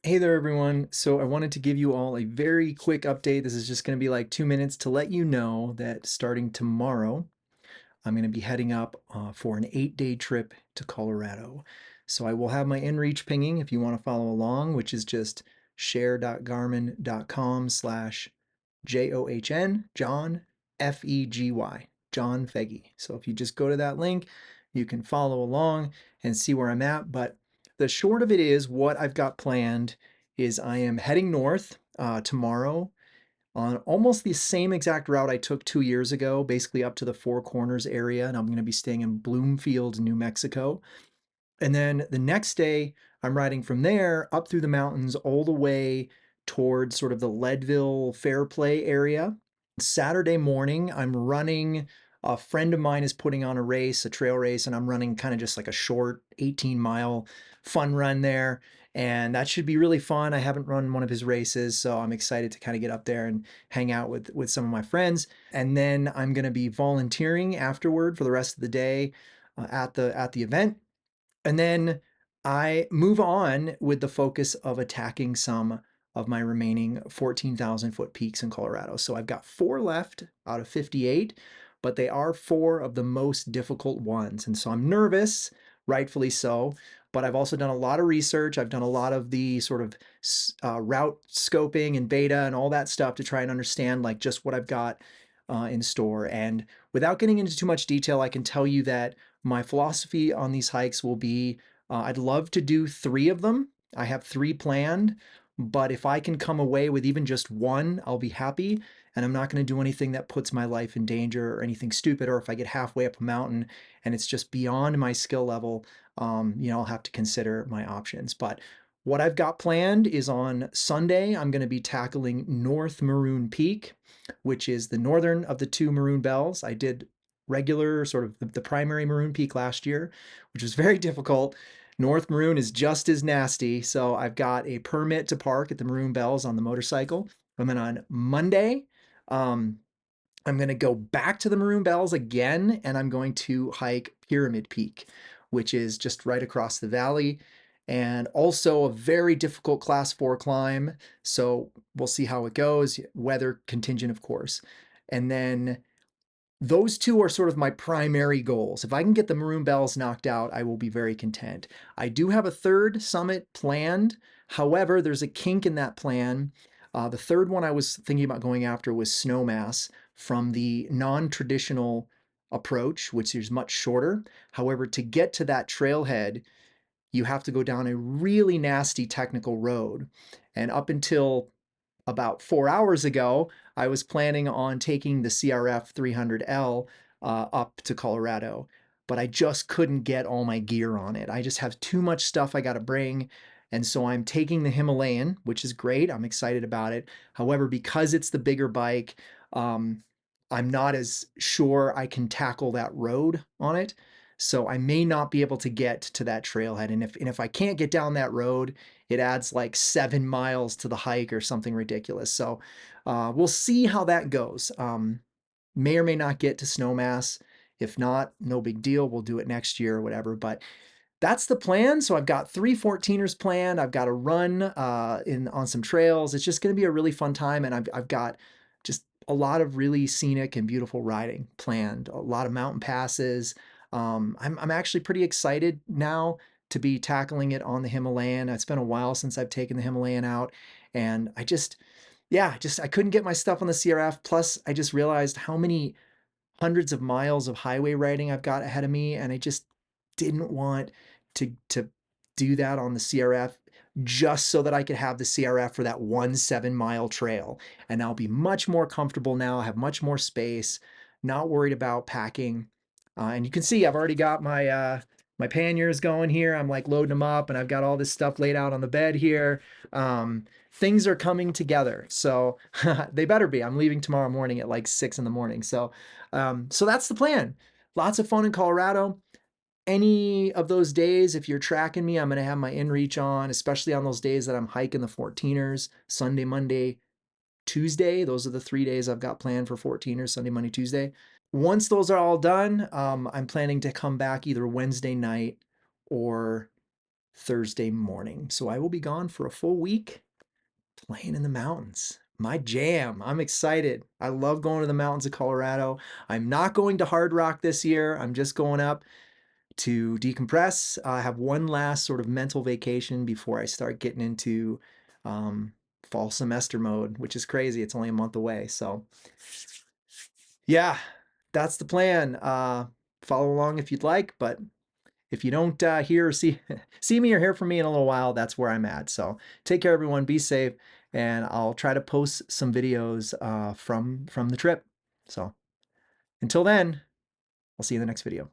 Hey there, everyone. So I wanted to give you all a very quick update. This is just going to be like 2 minutes to let you know that starting tomorrow, I'm going to be heading up for an 8-day trip to Colorado. So I will have my inReach pinging if you want to follow along, which is just share.garmin.com/JOHN, John, Fegi, John Fegi. So if you just go to that link, you can follow along and see where I'm at. But the short of it is, what I've got planned is I am heading north tomorrow on almost the same exact route I took 2 years ago, basically up to the Four Corners area. And I'm going to be staying in Bloomfield, New Mexico. And then the next day, I'm riding from there up through the mountains all the way towards sort of the Leadville Fairplay area. Saturday morning, I'm running. A friend of mine is putting on a race, a trail race, and I'm running kind of just like a short 18-mile fun run there. And that should be really fun. I haven't run one of his races, so I'm excited to kind of get up there and hang out with some of my friends. And then I'm going to be volunteering afterward for the rest of the day at the event. And then I move on with the focus of attacking some of my remaining 14,000 foot peaks in Colorado. So I've got 4 left out of 58, but they are 4 of the most difficult ones. And so I'm nervous, rightfully so, but I've also done a lot of research. I've done a lot of the sort of route scoping and beta and all that stuff to try and understand like just what I've got in store. And without getting into too much detail, I can tell you that my philosophy on these hikes will be I'd love to do 3 of them. I have 3 planned, but if I can come away with even just one, I'll be happy. And I'm not going to do anything that puts my life in danger or anything stupid. Or if I get halfway up a mountain and it's just beyond my skill level, I'll have to consider my options. But what I've got planned is on Sunday, I'm going to be tackling North Maroon Peak, which is the northern of the 2 Maroon Bells. I did regular, sort of the primary Maroon Peak last year, which was very difficult. North Maroon is just as nasty. So I've got a permit to park at the Maroon Bells on the motorcycle. And then on Monday, um, I'm going to go back to the Maroon Bells again, and I'm going to hike Pyramid Peak, which is just right across the valley, and also a very difficult class 4 climb. So we'll see how it goes, weather contingent, of course. And then those 2 are sort of my primary goals. If I can get the Maroon Bells knocked out, I will be very content. I do have a 3rd summit planned. However, there's a kink in that plan. The 3rd one I was thinking about going after was Snowmass from the non-traditional approach, which is much shorter. However, to get to that trailhead, you have to go down a really nasty technical road. And up until about 4 hours ago, I was planning on taking the CRF 300L up to Colorado, but I just couldn't get all my gear on it. I just have too much stuff I got to bring. And so I'm taking the Himalayan, which is great. I'm excited about it. However, because it's the bigger bike, um, I'm not as sure I can tackle that road on it. So I may not be able to get to that trailhead. And if I can't get down that road, it adds like 7 miles to the hike or something ridiculous. So we'll see how that goes. May or may not get to Snowmass. If not, no big deal. We'll do it next year or whatever. But that's the plan. So I've got 3 14ers planned. I've got a run in on some trails. It's just going to be a really fun time, and I've got just a lot of really scenic and beautiful riding planned. A lot of mountain passes. I'm actually pretty excited now to be tackling it on the Himalayan. It's been a while since I've taken the Himalayan out, and I couldn't get my stuff on the CRF. Plus, I just realized how many hundreds of miles of highway riding I've got ahead of me, and I just didn't want to do that on the CRF just so that I could have the CRF for that 1 7 mile trail. And I'll be much more comfortable now, have much more space, not worried about packing. And you can see I've already got my panniers going here. I'm like loading them up, and I've got all this stuff laid out on the bed here. Things are coming together, so they better be. I'm leaving tomorrow morning at like 6 in the morning. So that's the plan. Lots of fun in Colorado. Any of those days, if you're tracking me, I'm going to have my inReach on, especially on those days that I'm hiking the 14ers, Sunday, Monday, Tuesday. Those are the 3 days I've got planned for 14ers, Sunday, Monday, Tuesday. Once those are all done, I'm planning to come back either Wednesday night or Thursday morning. So I will be gone for a full week playing in the mountains. My jam. I'm excited. I love going to the mountains of Colorado. I'm not going to Hard Rock this year. I'm just going up to decompress. I have one last sort of mental vacation before I start getting into fall semester mode, which is crazy. It's only a month away. So yeah, that's the plan. Follow along if you'd like, but if you don't hear or see me or hear from me in a little while, that's where I'm at. So take care, everyone. Be safe, and I'll try to post some videos from the trip. So until then, I'll see you in the next video.